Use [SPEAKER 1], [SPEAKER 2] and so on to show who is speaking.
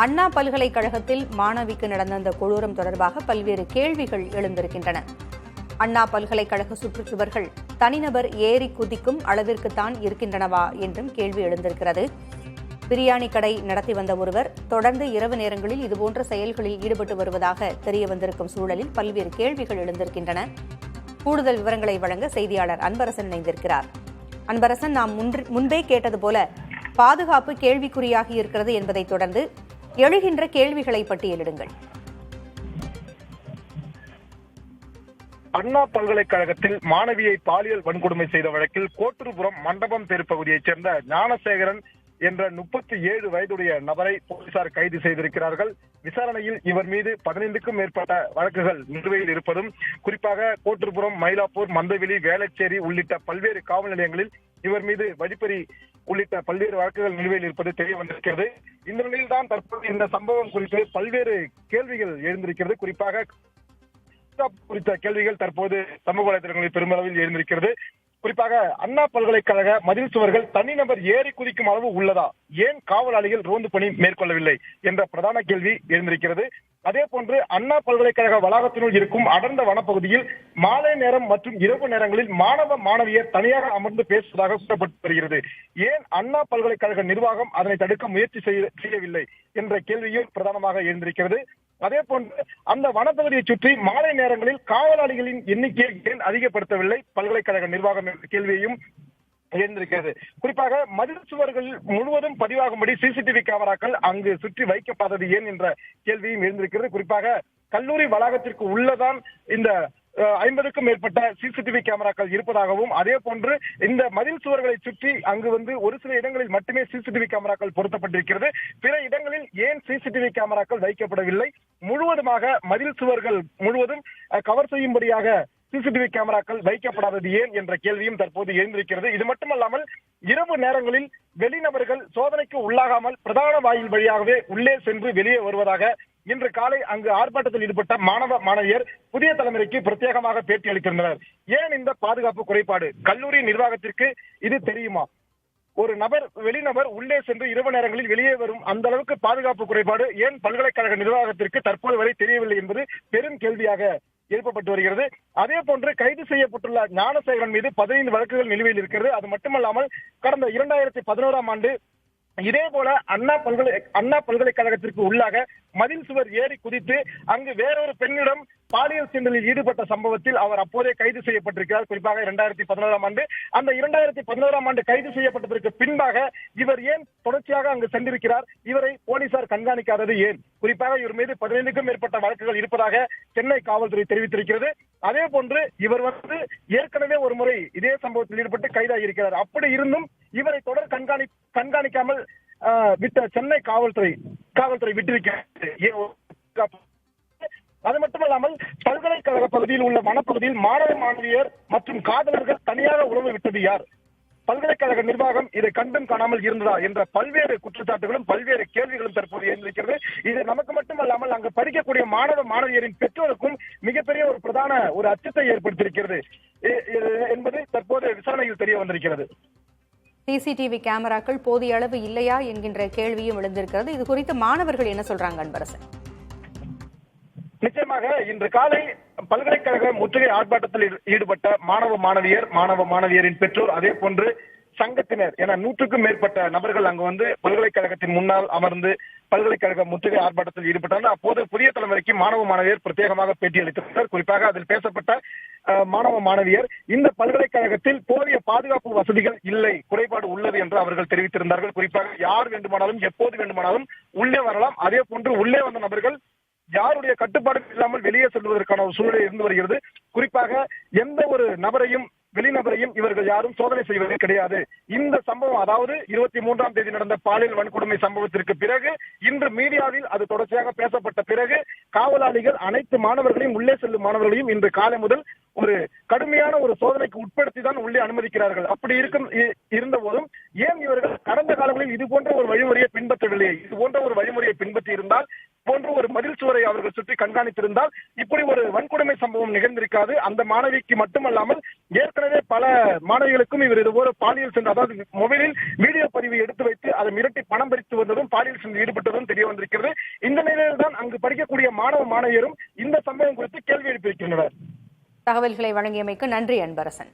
[SPEAKER 1] அண்ணா பல்கலைக்கழகத்தில் மாணவிக்கு நடந்த இந்த கொடூரம் தொடர்பாக பல்வேறு கேள்விகள் எழுந்திருக்கின்றன. அண்ணா பல்கலைக்கழக சுற்றுச்சுவர்கள் தனிநபர் ஏறி குதிக்கும் அளவிற்குத்தான் இருக்கின்றனவா என்றும் கேள்வி எழுந்திருக்கிறது. பிரியாணி கடை நடத்தி வந்த ஒருவர் தொடர்ந்து இரவு நேரங்களில் இதுபோன்ற செயல்களில் ஈடுபட்டு வருவதாக தெரிய வந்திருக்கும் சூழலில் பல்வேறு கேள்விகள் எழுந்திருக்கின்றன. கூடுதல் விவரங்களை வழங்க செய்தியாளர் அன்பரசன் இணைந்திருக்கிறார். அன்பரசன், நாம் முன்பே கேட்டது போல பாதுகாப்பு கேள்விக்குறியாகி இருக்கிறது என்பதை தொடர்ந்து எழுகின்ற கேள்விகளை பட்டியலிடுங்கள்.
[SPEAKER 2] அண்ணா பல்கலைக்கழகத்தில் மாணவியை பாலியல் வன்கொடுமை செய்த வழக்கில் கோட்டூர்புரம் மண்டபம் தெரு பகுதியைச் சேர்ந்த ஞானசேகரன் என்ற 37 வயதுடைய நபரை போலீசார் கைது செய்திருக்கிறார்கள். விசாரணையில் இவர் மீது 15க்கும் மேற்பட்ட வழக்குகள் நிலுவையில் இருப்பதும், குறிப்பாக கோட்டூர்புரம், மயிலாப்பூர், மந்தவெளி, வேளச்சேரி உள்ளிட்ட பல்வேறு காவல் நிலையங்களில் இவர் மீது வழிப்பறி உள்ளிட்ட பல்வேறு வழக்குகள் நிலுவையில் இருப்பது தெரிய வந்திருக்கிறது. இந்த நிலையில்தான் தற்போது இந்த சம்பவம் குறித்து பல்வேறு கேள்விகள் எழுந்திருக்கிறது. குறிப்பாக குறித்த கேள்விகள் தற்போது சமூக வலைதளங்களில் பெருமளவில் எழுந்திருக்கிறது. குறிப்பாக அண்ணா பல்கலைக்கழக மதில் சுவர்கள் தனிநபர் ஏறி குதிக்கும் அளவு உள்ளதா, ஏன் காவலாளிகள் ரோந்து பணி மேற்கொள்ளவில்லை என்ற பிரதான கேள்வி எழுந்திருக்கிறது. அதே போன்று அண்ணா பல்கலைக்கழக வளாகத்தினுள் இருக்கும் அடர்ந்த வனப்பகுதியில் மாலை நேரம் மற்றும் இரவு நேரங்களில் மாணவ மாணவியர் தனியாக அமர்ந்து பேசுவதாக கூறப்பட்டு வருகிறது. ஏன் அண்ணா பல்கலைக்கழக நிர்வாகம் அதனை தடுக்க முயற்சி செய்யவில்லை என்ற கேள்வியும் பிரதானமாக எழுந்திருக்கிறது. அதே போன்று அந்த வனப்பகுதியை சுற்றி மாலை நேரங்களில் காவலாளிகளின் எண்ணிக்கையை ஏன் அதிகப்படுத்தவில்லை பல்கலைக்கழக நிர்வாகம் என்ற கேள்வியையும் எழுந்திருக்கிறது. குறிப்பாக மதில் சுவர்கள் முழுவதும் பதிவாகும்படி சிசிடிவி கேமராக்கள் அங்கு சுற்றி வைக்கப்படாதது ஏன் என்ற கேள்வியும் எழுந்திருக்கிறது. குறிப்பாக கல்லூரி வளாகத்திற்கு உள்ளதான் இந்த 50க்கும் மேற்பட்ட சிசிடிவி கேமராக்கள் இருப்பதாகவும், அதே போன்று இந்த மதில் சுவர்களை சுற்றி அங்கு ஒரு சில இடங்களில் மட்டுமே சிசிடிவி கேமராக்கள் பொருத்தப்பட்டிருக்கிறது. பிற இடங்களில் ஏன் சிசிடிவி கேமராக்கள் வைக்கப்படவில்லை? முழுவதுமாக மதில் சுவர்கள் முழுவதும் கவர் செய்யும்படியாக சிசிடிவி கேமராக்கள் வைக்கப்படாதது ஏன் என்ற கேள்வியும் தற்போது எழுந்திருக்கிறது. இது மட்டுமல்லாமல் இரவு நேரங்களில் வெளிநபர்கள் சோதனைக்கு உள்ளாகாமல் பிரதான வாயில் வழியாகவே உள்ளே சென்று வெளியே வருவதாக இன்று காலை அங்கு ஆர்ப்பாட்டத்தில் ஈடுபட்ட மாணவ மாணவியர் புதிய தலைமுறைக்கு பிரத்யேகமாக பேட்டி அளித்திருந்தனர். ஏன் இந்த பாதுகாப்பு குறைபாடு? கல்லூரி நிர்வாகத்திற்கு இது தெரியுமா? ஒரு வெளிநபர் உள்ளே சென்று இரவு நேரங்களில் வெளியே வரும் அந்த அளவுக்கு பாதுகாப்பு குறைபாடு ஏன் பல்கலைக்கழக நிர்வாகத்திற்கு தற்போது வரை தெரியவில்லை என்பது பெரும் கேள்வியாக எழுப்பப்பட்டு வருகிறது. அதே போன்று கைது செய்யப்பட்டுள்ள ஞானசேகரன் மீது 15 வழக்குகள் நிலுவையில் இருக்கிறது. அது மட்டுமல்லாமல் கடந்த 2011ஆம் ஆண்டு இதே போல அண்ணா பல்கலைக்கழகத்திற்கு உள்ளாக மதில் சுவர் ஏறி குதித்து அங்கு வேறொரு பெண்ணிடம் பாலியல் சீண்டலில் ஈடுபட்ட சம்பவத்தில் அவர் அப்போதே கைது செய்யப்பட்டிருக்கிறார். குறிப்பாக 2011ஆம் ஆண்டு. அந்த 2011ஆம் ஆண்டு கைது செய்யப்பட்டதற்கு பின்பாக இவர் ஏன் தொடர்ச்சியாக அங்கு சென்றிருக்கிறார்? இவரை போலீசார் கண்காணிக்காதது ஏன்? குறிப்பாக இவர் மீது 15க்கும் மேற்பட்ட வழக்குகள் இருப்பதாக சென்னை காவல்துறை தெரிவித்திருக்கிறது. அதே போன்று இவர் ஏற்கனவே ஒரு முறை இதே சம்பவத்தில் ஈடுபட்டு கைதாகியிருக்கிறார். அப்படி இருந்தும் இவரை தொடர் கண்காணிக்காமல் விட்ட சென்னை காவல்துறை விட்டிருக்கிறது. அது மட்டுமல்லாமல் பல்கலைக்கழக பகுதியில் உள்ள வனப்பகுதியில் மாணவ மாணவியர் மற்றும் காதலர்கள் தனியாக உறவு விட்டது யார்? பல்கலைக்கழக நிர்வாகம் இதை கண்டும் காணாமல் இருந்ததா என்ற பல்வேறு குற்றச்சாட்டுகளும் பல்வேறு கேள்விகளும் தற்போது எழுந்திருக்கிறது. இது நமக்கு மட்டுமல்லாமல் அங்கு படிக்கக்கூடிய மாணவ மாணவியரின் பெற்றோருக்கும் மிகப்பெரிய ஒரு பிரதான அச்சத்தை ஏற்படுத்தியிருக்கிறது என்பது தற்போது விசாரணையில் தெரிய வந்திருக்கிறது.
[SPEAKER 1] சிசிடிவி கேமராக்கள் போதிய அளவு இல்லையா என்கின்ற கேள்வியும் எழுந்திருக்கிறது. இது குறித்து மாணவர்கள் என்ன சொல்றாங்க அன்பரசன்?
[SPEAKER 2] நிச்சயமாக இன்று காலை பல்கலைக்கழக முற்றுகை ஆர்ப்பாட்டத்தில் ஈடுபட்ட மாணவ மாணவியரின் பெற்றோர், அதே போன்று சங்கத்தினர் என 100க்கும் மேற்பட்ட நபர்கள் அங்கு பல்கலைக்கழகத்தின் முன்னால் அமர்ந்து பல்கலைக்கழக முற்றுகை ஆர்ப்பாட்டத்தில் ஈடுபட்டனர். அப்போது புதிய தலைமுறைக்கு மாணவ மாணவியர் பிரத்யேகமாக பேட்டி அளித்தனர். குறிப்பாக அதில் பேசப்பட்ட மாணவ மாணவியர் இந்த பல்கலைக்கழகத்தில் போதிய பாதுகாப்பு வசதிகள் இல்லை, குறைபாடு உள்ளது என்று அவர்கள் தெரிவித்திருந்தார்கள். குறிப்பாக யார் வேண்டுமானாலும் எப்போது வேண்டுமானாலும் உள்ளே வரலாம். அதே போன்று உள்ளே வந்த நபர்கள் யாருடைய கட்டுப்பாடு இல்லாமல் வெளியே செல்வதற்கான ஒரு சூழ்நிலை இருந்து வருகிறது. குறிப்பாக எந்த ஒரு வெளிநபரையும் இவர்கள் யாரும் சோதனை செய்வதே கிடையாது. இந்த சம்பவம், அதாவது 23ஆம் தேதி நடந்த பாலியல் வன்கொடுமை சம்பவத்திற்கு பிறகு இன்று மீடியாவில் அது தொடர்ச்சியாக பேசப்பட்ட பிறகு காவலாளிகள் அனைத்து மாணவர்களையும், உள்ளே செல்லும் மாணவர்களையும் இன்று காலை முதல் ஒரு கடுமையான ஒரு சோதனைக்கு உட்படுத்தி தான் உள்ளே அனுமதிக்கிறார்கள். அப்படி இருந்த போதும் ஏன் இவர்கள் கடந்த காலங்களில் இது போன்ற ஒரு வழிமுறையை பின்பற்றவில்லை? இது போன்ற ஒரு வழிமுறையை பின்பற்றி இருந்தால் போன்ற ஒரு மதில் சுவரை அவர்கள் சுற்றி கண்காணித்திருந்தால் இப்படி ஒரு வன்கொடுமை சம்பவம் நிகழ்ந்திருக்காது. அந்த மாணவிக்கு மட்டுமல்லாமல் ஏற்கனவே பல மாணவிகளுக்கும் இவர் இதுபோல பாலியல் சென்று, அதாவது மொபைலில் வீடியோ பதிவை எடுத்து வைத்து அதை மிரட்டி பணம் பறித்து வந்ததும் பாலியல் சென்று ஈடுபட்டதும் தெரிய வந்திருக்கிறது. இந்த நிலையில் தான் அங்கு படிக்கக்கூடிய மாணவ மாணவியரும் இந்த சம்பவம் குறித்து கேள்வி எழுப்பியிருக்கின்றனர்.
[SPEAKER 1] தகவல்களை வழங்கியமைக்கு நன்றி அன்பரசன்.